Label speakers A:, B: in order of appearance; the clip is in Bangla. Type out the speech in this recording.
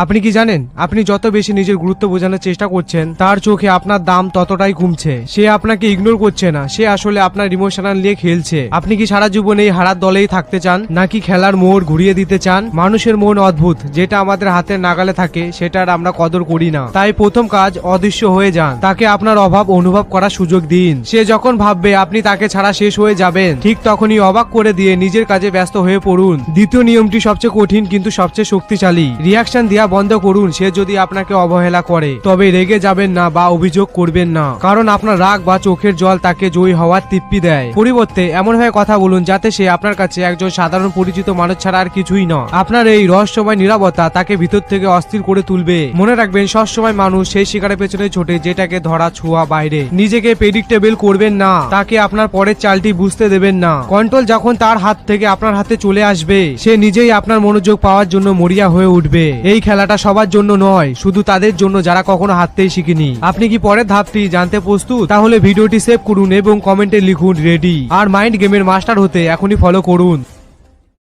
A: আপনি কি জানেন, আপনি যত বেশি নিজের গুরুত্ব বোঝানোর চেষ্টা করছেন তার চোখে আপনার দাম ততটাই কমছে। সে আপনাকে ইগনোর করছে না, সে আসলে আপনার ইমোশনাল নিয়ে খেলছে। আপনি কি সারা জীবন এই হারার দলেই থাকতে চান, নাকি খেলার মোড় ঘুরিয়ে দিতে চান? মানুষের মন অদ্ভুত, যেটা আমাদের হাতের নাগালে থাকে সেটার আমরা কদর করি না। তাই প্রথম কাজ, অদৃশ্য হয়ে যান। তাকে আপনার অভাব অনুভব করার সুযোগ দিন। সে যখন ভাববে আপনি তাকে ছাড়া শেষ হয়ে যাবেন, ঠিক তখনই অবাক করে দিয়ে নিজের কাজে ব্যস্ত হয়ে পড়ুন। দ্বিতীয় নিয়মটি সবচেয়ে কঠিন কিন্তু সবচেয়ে শক্তিশালী। রিয়াকশন দেওয়া বন্ধ করুন। সে যদি আপনাকে অবহেলা করে তবে রেগে যাবেন না বা অভিযোগ করবেন না, কারণ আপনার রাগ বা চোখের জল তাকে জয়ী হওয়ার তৃপ্তি দেয়। পরিবর্তে এমনভাবে কথা বলুন যাতে সে আপনার কাছে একজন সাধারণ পরিচিত মানুষ ছাড়া আর কিছুই না। আপনার এই রহস্যময় নীরবতা তাকে ভিতর থেকে অস্থির করে তুলবে। মনে রাখবেন, সবসময় মানুষ সেই শিকারের পেছনে ছোটে যেটাকে ধরা ছোঁয়া বাইরে। নিজেকে প্রেডিক্টেবল করবেন না, তাকে আপনার পরের চালটি বুঝতে দেবেন না। কন্ট্রোল যখন তার হাত থেকে আপনার হাতে চলে আসবে, সে নিজেই আপনার মনোযোগ পাওয়ার জন্য মরিয়া হয়ে উঠবে। এই খেলাটা সবার জন্য নয়, শুধু তাদের জন্য যারা কখনো হারতেই শিখেনি। আপনি কি পরের ধাপটি জানতে প্রস্তুত? তাহলে ভিডিওটি সেভ করুন এবং কমেন্টে লিখুন রেডি। আর মাইন্ড গেমের মাস্টার হতে এখনই ফলো করুন।